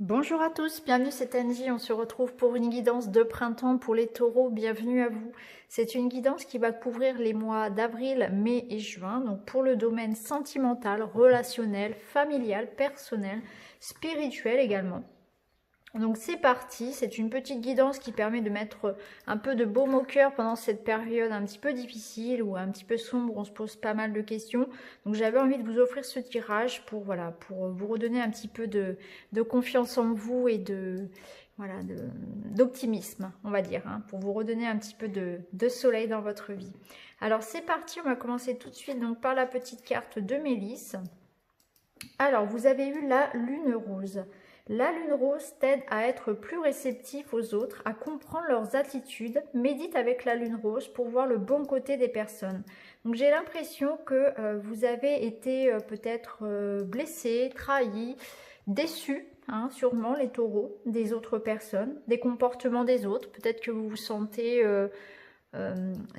Bonjour à tous, bienvenue, c'est Angie, on se retrouve pour une guidance de printemps pour les taureaux, bienvenue à vous. C'est une guidance qui va couvrir les mois d'avril, mai et juin, donc pour le domaine sentimental, relationnel, familial, personnel, spirituel également. Donc c'est parti, c'est une petite guidance qui permet de mettre un peu de baume au cœur pendant cette période un petit peu difficile ou un petit peu sombre, on se pose pas mal de questions. Donc j'avais envie de vous offrir ce tirage pour, voilà, pour vous redonner un petit peu de confiance en vous et voilà, d'optimisme, on va dire, hein, pour vous redonner un petit peu de soleil dans votre vie. Alors c'est parti, on va commencer tout de suite donc, par la petite carte de Mélisse. Alors vous avez eu la lune rose. La lune rose t'aide à être plus réceptif aux autres, à comprendre leurs attitudes. Médite avec la lune rose pour voir le bon côté des personnes. Donc j'ai l'impression que vous avez été peut-être blessé, trahi, déçu, hein, sûrement les taureaux, des autres personnes, des comportements des autres. Peut-être que vous vous sentez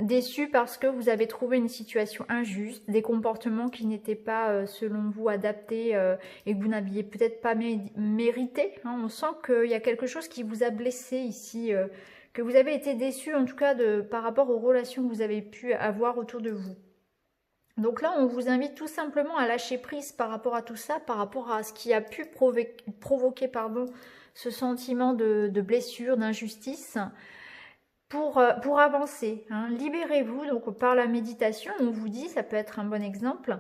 déçu parce que vous avez trouvé une situation injuste, des comportements qui n'étaient pas selon vous adaptés et que vous n'aviez peut-être pas mérité. Hein. On sent qu'il y a quelque chose qui vous a blessé ici, que vous avez été déçu en tout cas par rapport aux relations que vous avez pu avoir autour de vous. Donc là, on vous invite tout simplement à lâcher prise par rapport à tout ça, par rapport à ce qui a pu provoquer ce sentiment de blessure, d'injustice. Pour avancer, hein. Libérez-vous donc par la méditation, on vous dit, ça peut être un bon exemple,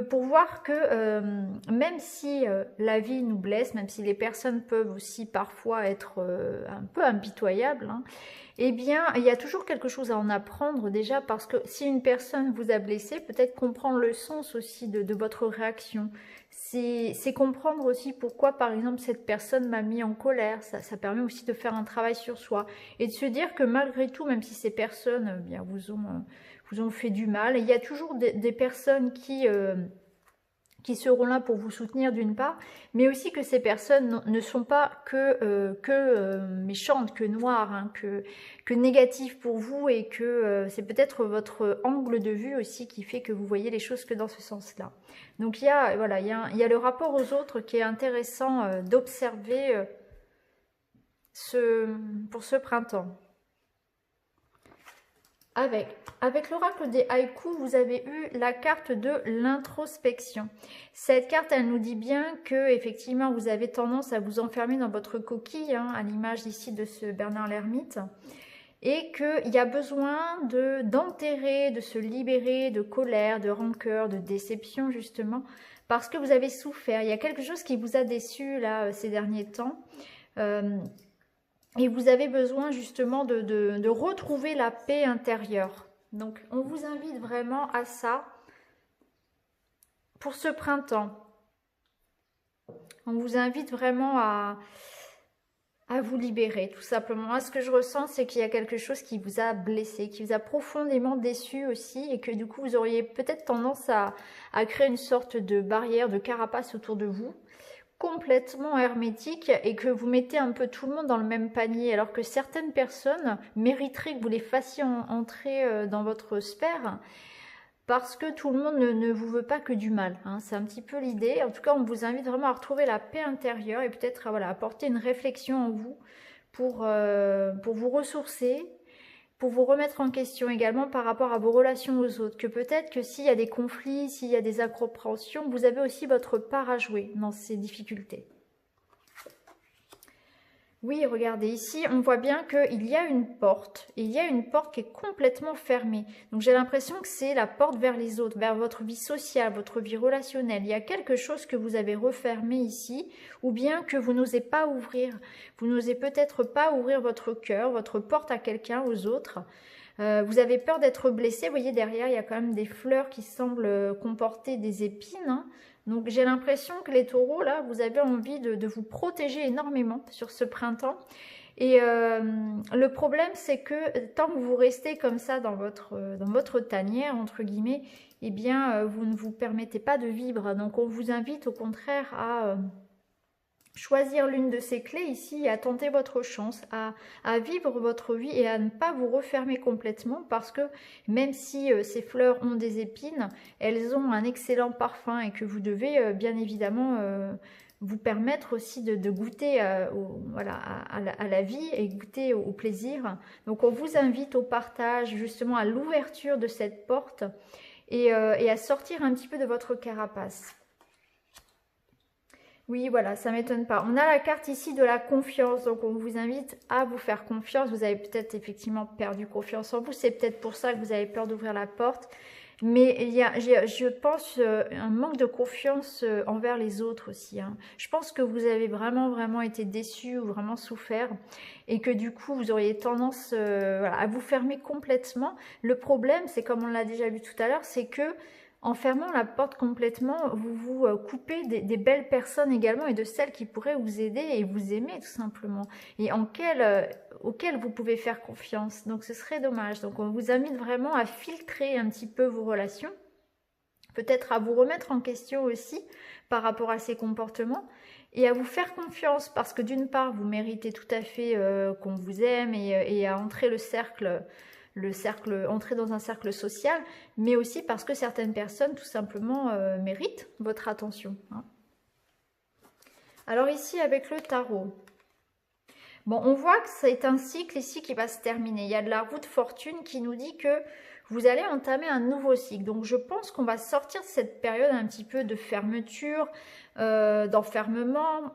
pour voir que même si la vie nous blesse, même si les personnes peuvent aussi parfois être un peu impitoyables, hein, eh bien, il y a toujours quelque chose à en apprendre déjà parce que si une personne vous a blessé, peut-être comprendre le sens aussi de votre réaction. C'est comprendre aussi pourquoi, par exemple, cette personne m'a mis en colère. Ça permet aussi de faire un travail sur soi et de se dire que malgré tout, même si ces personnes bien, vous ont fait du mal, il y a toujours des personnes qui seront là pour vous soutenir d'une part, mais aussi que ces personnes ne sont pas que méchantes, que noires, hein, que négatives pour vous et que c'est peut-être votre angle de vue aussi qui fait que vous voyez les choses que dans ce sens-là. Donc il y a, voilà, il y a le rapport aux autres qui est intéressant d'observer pour ce printemps. Avec l'oracle des haïkus, vous avez eu la carte de l'introspection. Cette carte, elle nous dit bien que effectivement, vous avez tendance à vous enfermer dans votre coquille, hein, à l'image ici de ce Bernard l'ermite, et qu'il y a besoin d'enterrer, de se libérer de colère, de rancœur, de déception justement, parce que vous avez souffert. Il y a quelque chose qui vous a déçu là ces derniers temps. Et vous avez besoin justement de retrouver la paix intérieure. Donc, on vous invite vraiment à ça pour ce printemps. On vous invite vraiment à vous libérer, tout simplement. Moi, ce que je ressens, c'est qu'il y a quelque chose qui vous a blessé, qui vous a profondément déçu aussi, et que du coup, vous auriez peut-être tendance à créer une sorte de barrière, de carapace autour de vous, complètement hermétique et que vous mettez un peu tout le monde dans le même panier alors que certaines personnes mériteraient que vous les fassiez entrer dans votre sphère parce que tout le monde ne vous veut pas que du mal, hein. C'est un petit peu l'idée. En tout cas, on vous invite vraiment à retrouver la paix intérieure et peut-être voilà, apporter une réflexion en vous pour vous ressourcer, pour vous remettre en question également par rapport à vos relations aux autres, que peut-être que s'il y a des conflits, s'il y a des incompréhensions, vous avez aussi votre part à jouer dans ces difficultés. Oui, regardez, ici, on voit bien qu'il y a une porte. Et il y a une porte qui est complètement fermée. Donc, j'ai l'impression que c'est la porte vers les autres, vers votre vie sociale, votre vie relationnelle. Il y a quelque chose que vous avez refermé ici, ou bien que vous n'osez pas ouvrir. Vous n'osez peut-être pas ouvrir votre cœur, votre porte à quelqu'un, aux autres. Vous avez peur d'être blessé. Vous voyez, derrière, il y a quand même des fleurs qui semblent comporter des épines, hein. Donc j'ai l'impression que les taureaux, là, vous avez envie de vous protéger énormément sur ce printemps. Et le problème, c'est que tant que vous restez comme ça dans votre tanière, entre guillemets, eh bien, vous ne vous permettez pas de vivre. Donc on vous invite au contraire à choisir l'une de ces clés ici, à tenter votre chance, à vivre votre vie et à ne pas vous refermer complètement parce que même si ces fleurs ont des épines, elles ont un excellent parfum et que vous devez bien évidemment vous permettre aussi de goûter voilà, à la vie et goûter au plaisir. Donc on vous invite au partage, justement à l'ouverture de cette porte et à sortir un petit peu de votre carapace. Oui, voilà, ça ne m'étonne pas. On a la carte ici de la confiance, donc on vous invite à vous faire confiance. Vous avez peut-être effectivement perdu confiance en vous, c'est peut-être pour ça que vous avez peur d'ouvrir la porte. Mais il y a, je pense, un manque de confiance envers les autres aussi. Hein. Je pense que vous avez vraiment été déçu ou vraiment souffert et que du coup, vous auriez tendance voilà, à vous fermer complètement. Le problème, c'est comme on l'a déjà vu tout à l'heure, c'est que en fermant la porte complètement, vous vous coupez des belles personnes également et de celles qui pourraient vous aider et vous aimer tout simplement. Et auxquelles vous pouvez faire confiance. Donc ce serait dommage. Donc on vous invite vraiment à filtrer un petit peu vos relations. Peut-être à vous remettre en question aussi par rapport à ces comportements. Et à vous faire confiance parce que d'une part, vous méritez tout à fait qu'on vous aime et à entrer entrer dans un cercle social, mais aussi parce que certaines personnes tout simplement méritent votre attention. Hein. Alors ici avec le tarot, bon, on voit que c'est un cycle ici qui va se terminer. Il y a de la roue de fortune qui nous dit que vous allez entamer un nouveau cycle. Donc je pense qu'on va sortir de cette période un petit peu de fermeture, d'enfermement.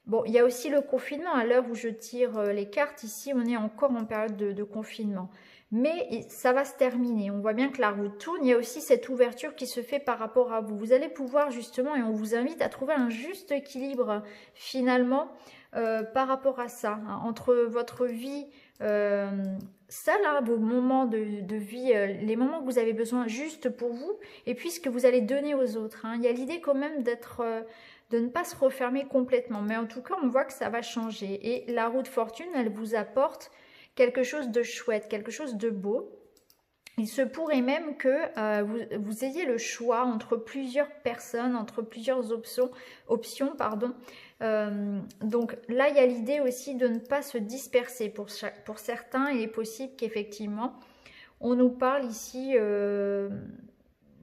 Bon, il y a aussi le confinement. À l'heure où je tire les cartes, ici, on est encore en période de confinement. Mais ça va se terminer. On voit bien que la roue tourne. Il y a aussi cette ouverture qui se fait par rapport à vous. Vous allez pouvoir justement, et on vous invite à trouver un juste équilibre finalement par rapport à ça. Hein, entre votre vie seule, hein, vos moments de vie, les moments que vous avez besoin juste pour vous, et puis ce que vous allez donner aux autres. Hein. Il y a l'idée quand même d'être... de ne pas se refermer complètement. Mais en tout cas, on voit que ça va changer. Et la roue de fortune, elle vous apporte quelque chose de chouette, quelque chose de beau. Il se pourrait même que vous ayez le choix entre plusieurs personnes, entre plusieurs options. Donc là, il y a l'idée aussi de ne pas se disperser. Pour certains, il est possible qu'effectivement, on nous parle ici...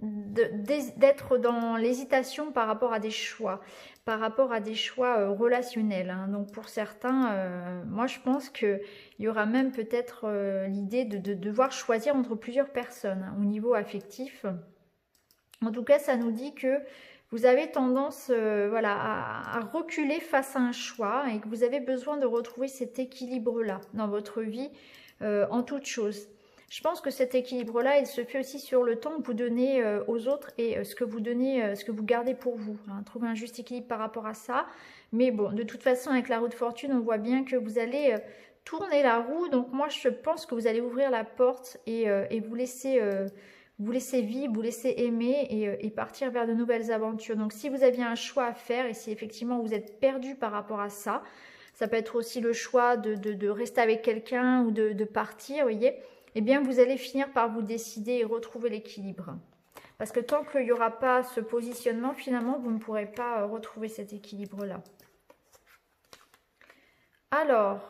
d'être dans l'hésitation par rapport à des choix, relationnels. Hein. Donc pour certains, moi je pense qu'il y aura même peut-être l'idée de devoir choisir entre plusieurs personnes hein, au niveau affectif. En tout cas, ça nous dit que vous avez tendance voilà, à reculer face à un choix et que vous avez besoin de retrouver cet équilibre-là dans votre vie en toute chose. Je pense que cet équilibre-là, il se fait aussi sur le temps que vous donnez aux autres et ce que vous donnez, ce que vous gardez pour vous. Hein. Trouver un juste équilibre par rapport à ça. Mais bon, de toute façon, avec la roue de fortune, on voit bien que vous allez tourner la roue. Donc moi, je pense que vous allez ouvrir la porte et vous laisser vivre, vous laisser aimer et partir vers de nouvelles aventures. Donc si vous aviez un choix à faire et si effectivement vous êtes perdu par rapport à ça, ça peut être aussi le choix de rester avec quelqu'un ou de partir, vous voyez. Eh bien, vous allez finir par vous décider et retrouver l'équilibre. Parce que tant qu'il n'y aura pas ce positionnement, finalement, vous ne pourrez pas retrouver cet équilibre-là. Alors,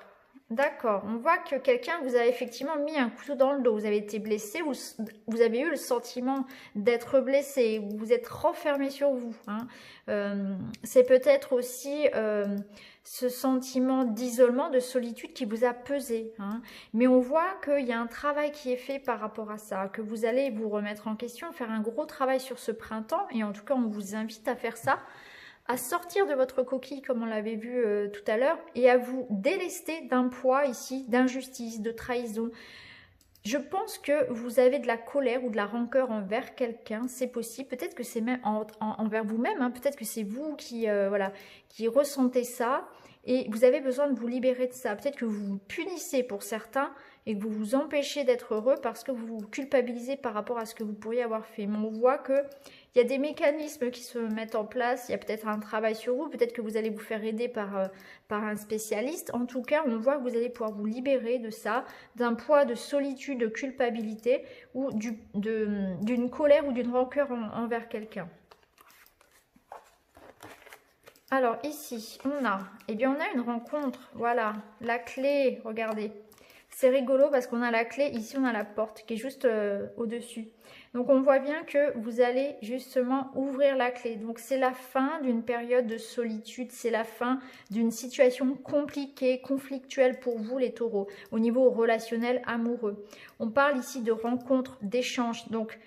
d'accord, on voit que quelqu'un vous a effectivement mis un couteau dans le dos. Vous avez été blessé, vous avez eu le sentiment d'être blessé, vous vous êtes renfermé sur vous. Hein. C'est peut-être aussi... ce sentiment d'isolement, de solitude qui vous a pesé. Hein. Mais on voit qu'il y a un travail qui est fait par rapport à ça, que vous allez vous remettre en question, faire un gros travail sur ce printemps, et en tout cas on vous invite à faire ça, à sortir de votre coquille comme on l'avait vu tout à l'heure, et à vous délester d'un poids ici, d'injustice, de trahison. Je pense que vous avez de la colère ou de la rancœur envers quelqu'un, c'est possible. Peut-être que c'est même envers vous-même, hein. Peut-être que c'est vous qui, voilà, qui ressentez ça et vous avez besoin de vous libérer de ça. Peut-être que vous vous punissez pour certains et que vous vous empêchez d'être heureux parce que vous vous culpabilisez par rapport à ce que vous pourriez avoir fait. Mais on voit qu'il y a des mécanismes qui se mettent en place, il y a peut-être un travail sur vous, peut-être que vous allez vous faire aider par un spécialiste. En tout cas, on voit que vous allez pouvoir vous libérer de ça, d'un poids de solitude, de culpabilité ou d'une colère ou d'une rancœur envers quelqu'un. Alors ici, on a une rencontre, voilà, la clé, regardez. C'est rigolo parce qu'on a la clé, ici on a la porte qui est juste au-dessus. Donc on voit bien que vous allez justement ouvrir la clé. Donc c'est la fin d'une période de solitude, c'est la fin d'une situation compliquée, conflictuelle pour vous les taureaux, au niveau relationnel, amoureux. On parle ici de rencontres, d'échanges. Donc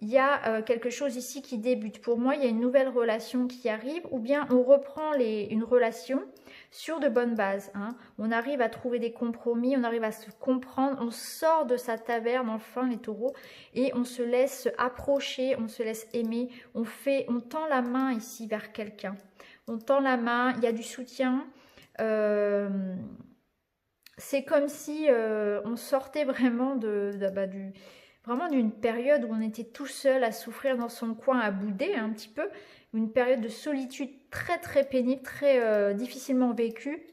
il y a quelque chose ici qui débute. Pour moi, il y a une nouvelle relation qui arrive ou bien on reprend une relation sur de bonnes bases. Hein. On arrive à trouver des compromis, on arrive à se comprendre, on sort de sa taverne enfin les taureaux et on se laisse approcher, on se laisse aimer, on tend la main ici vers quelqu'un. On tend la main, il y a du soutien. C'est comme si on sortait vraiment vraiment d'une période où on était tout seul à souffrir dans son coin, à bouder un petit peu, une période de solitude très très pénible, très difficilement vécue.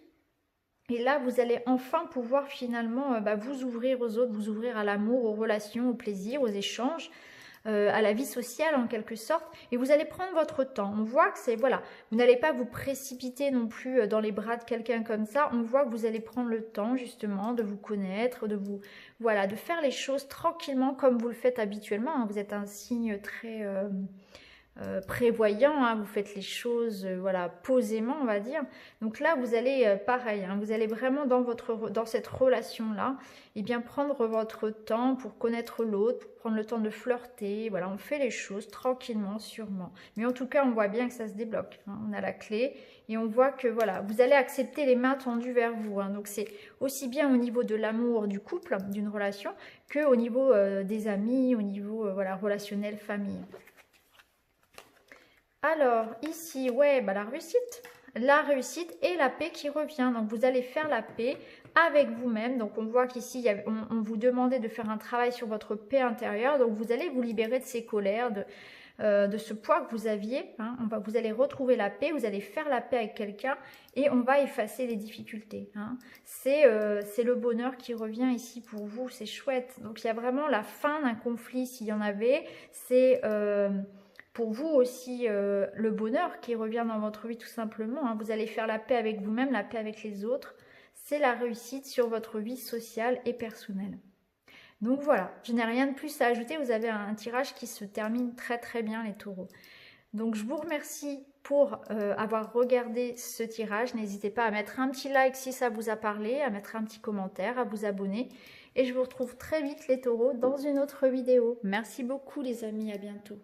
Et là, vous allez enfin pouvoir finalement vous ouvrir aux autres, vous ouvrir à l'amour, aux relations, au plaisir, aux échanges, à la vie sociale en quelque sorte. Et vous allez prendre votre temps. On voit que c'est, voilà, vous n'allez pas vous précipiter non plus dans les bras de quelqu'un comme ça. On voit que vous allez prendre le temps justement de vous connaître, voilà, de faire les choses tranquillement comme vous le faites habituellement. Hein. Vous êtes un signe très prévoyant, hein, vous faites les choses voilà, posément on va dire. Donc là vous allez pareil, hein, vous allez vraiment dans cette relation là et bien prendre votre temps pour connaître l'autre, pour prendre le temps de flirter. Voilà, on fait les choses tranquillement, sûrement, mais en tout cas on voit bien que ça se débloque, hein. On a la clé et on voit que voilà, vous allez accepter les mains tendues vers vous, hein. Donc c'est aussi bien au niveau de l'amour du couple, d'une relation, que au niveau des amis, au niveau voilà, relationnel, famille. Alors, ici, ouais, la réussite et la paix qui revient. Donc, vous allez faire la paix avec vous-même. Donc, on voit qu'ici, on vous demandait de faire un travail sur votre paix intérieure. Donc, vous allez vous libérer de ces colères, de ce poids que vous aviez. Hein. Vous allez retrouver la paix, vous allez faire la paix avec quelqu'un et on va effacer les difficultés. Hein. C'est le bonheur qui revient ici pour vous, c'est chouette. Donc, il y a vraiment la fin d'un conflit s'il y en avait. C'est... pour vous aussi, le bonheur qui revient dans votre vie tout simplement. Hein. Vous allez faire la paix avec vous-même, la paix avec les autres. C'est la réussite sur votre vie sociale et personnelle. Donc voilà, je n'ai rien de plus à ajouter. Vous avez un tirage qui se termine très très bien les taureaux. Donc je vous remercie pour avoir regardé ce tirage. N'hésitez pas à mettre un petit like si ça vous a parlé, à mettre un petit commentaire, à vous abonner. Et je vous retrouve très vite les taureaux dans une autre vidéo. Merci beaucoup les amis, à bientôt.